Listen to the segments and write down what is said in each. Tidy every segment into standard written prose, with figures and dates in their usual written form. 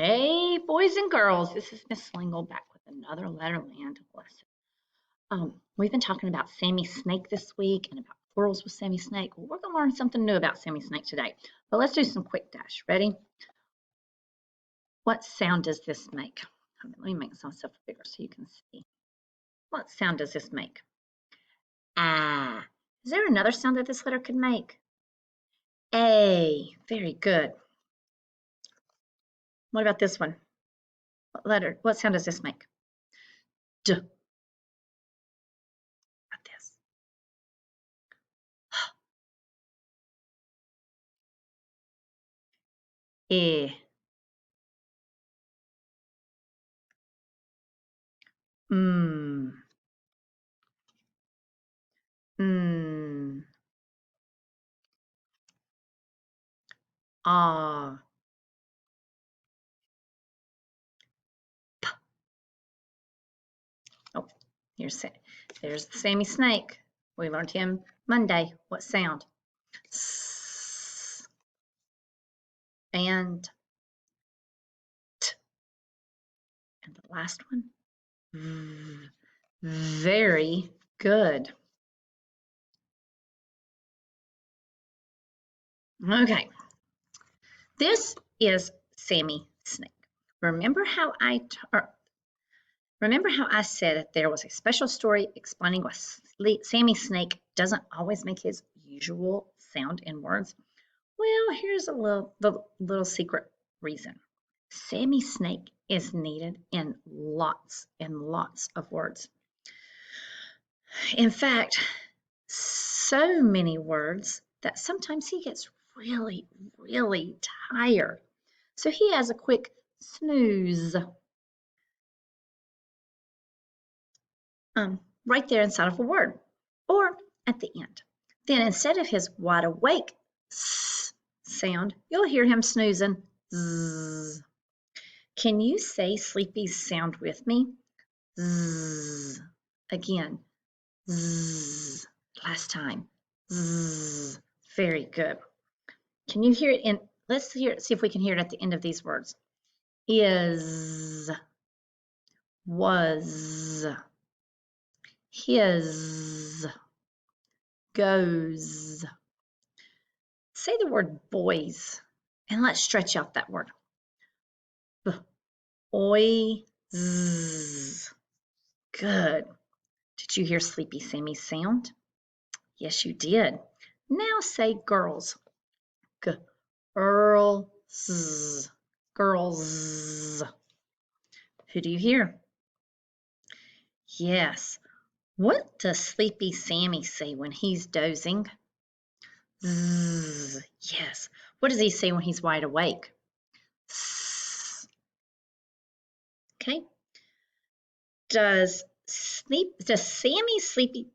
Hey, boys and girls, this is Miss Lingle back with another Letterland lesson. We've been talking about Sammy Snake this week and about plurals with Sammy Snake. Well, we're going to learn something new about Sammy Snake today. But let's do some quick dash. Ready? What sound does this make? Let me make myself bigger so you can see. What sound does this make? Ah. Is there another sound that this letter could make? A. Very good. What about this one? What sound does this make? D. What about this? E. Mm. Mm. Ah. P. Oh, there's Sammy Snake. We learned him Monday. What sound? S and T. And the last one? V. Very good. Okay. This is Sammy Snake. Remember how I said that there was a special story explaining why Sammy Snake doesn't always make his usual sound in words? Well, here's the little secret reason. Sammy Snake is needed in lots and lots of words. In fact, so many words that sometimes he gets really, really tired. So he has a quick snooze right there inside of a word or at the end. Then instead of his wide awake sound, you'll hear him snoozing zzz. Can you say sleepy sound with me? Zzz. Again. Zzz. Last time. Zzz. Very good. Can you hear it in? Let's see if we can hear it at the end of these words. Is, was, his, goes. Say the word boys, and let's stretch out that word. Boys. Good. Did you hear Sleepy Sammy's sound? Yes, you did. Now say girls. Girls. Girls. Who do you hear? Yes. What does Sleepy Sammy say when he's dozing? Zzz. Yes. What does he say when he's wide awake? Sss. Okay. Does Sammy Sleepy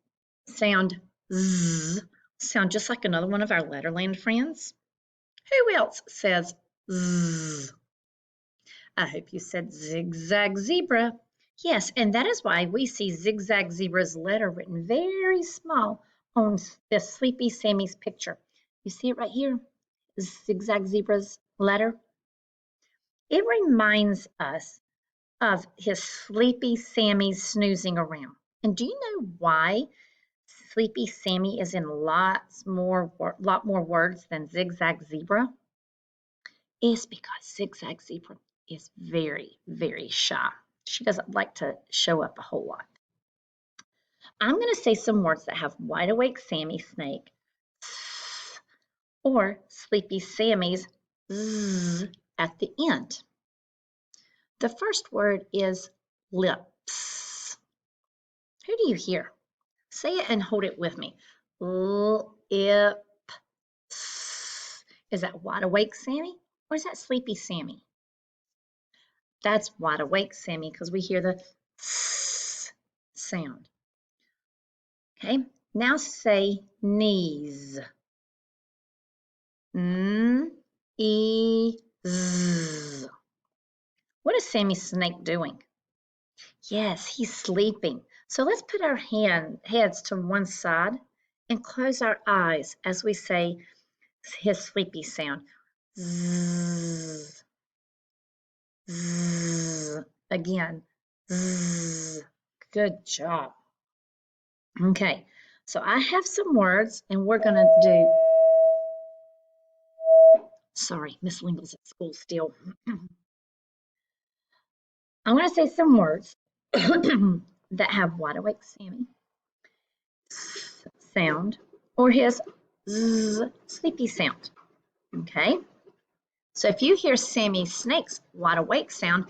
sound zzz sound just like another one of our Letterland friends? Who else says zzz? I hope you said zigzag zebra. Yes, and that is why we see Zigzag Zebra's letter written very small on this Sleepy Sammy's picture. You see it right here? Zigzag Zebra's letter. It reminds us of his Sleepy Sammy snoozing around. And do you know why Sleepy Sammy is in lot more words than Zigzag Zebra? It's because Zigzag Zebra is very, very shy. She doesn't like to show up a whole lot. I'm going to say some words that have wide awake Sammy Snake or Sleepy Sammy's zzz at the end. The first word is lips. Who do you hear? Say it and hold it with me. Lips. Is that wide awake Sammy or is that Sleepy Sammy? That's wide awake Sammy because we hear the sound. Okay, now say knees. E-Z. What is Sammy Snake doing? Yes, he's sleeping. So let's put our heads to one side and close our eyes as we say his sleepy sound. Zzz. zzz. Again, zzz. Good job. Okay, so I have some words, and we're going to do, sorry, Miss Lingle's at school still. I'm going to say some words that have wide awake Sammy sound or his zzz, sleepy sound. Okay, so if you hear Sammy Snake's wide awake sound,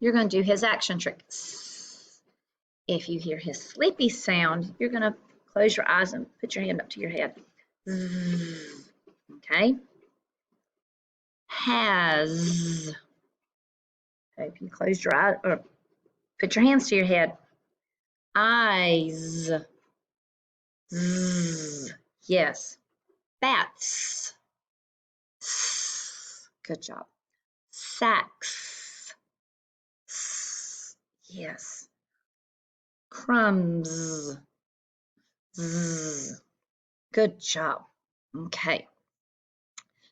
you're going to do his action trick. If you hear his sleepy sound, you're going to close your eyes and put your hand up to your head. Okay, has. Okay, if you close your eyes or put your hands to your head. Eyes. Zzz. Yes. Bats. Good job. Sacks. Yes. Crumbs. Zzz. Good job. Okay.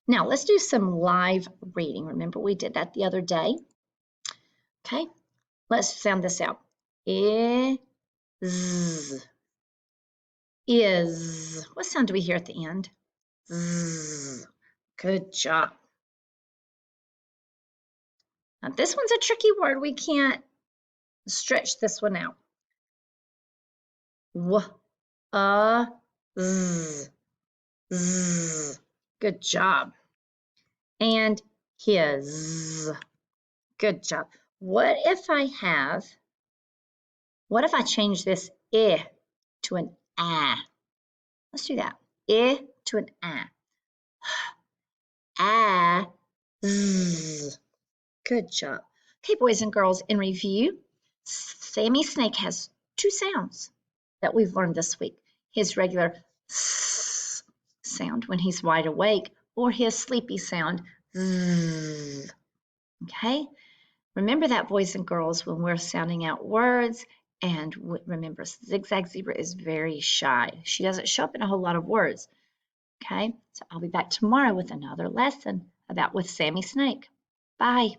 Now let's do some live reading. Remember we did that the other day? Okay. Let's sound this out. Is. Is. What sound do we hear at the end? Zzz. Good job. Now this one's a tricky word. We can't stretch this one out. Z. Z. Good job. And his. Good job. What if I change this I to an A? Let's do that. I to an A. A. Z. Good job. Okay, boys and girls, in review, Sammy Snake has two sounds that we've learned this week. His regular S sound when he's wide awake, or his sleepy sound, Z. Okay? Remember that, boys and girls, when we're sounding out words. And remember, Zigzag Zebra is very shy. She doesn't show up in a whole lot of words. Okay? So I'll be back tomorrow with another lesson with Sammy Snake. Bye.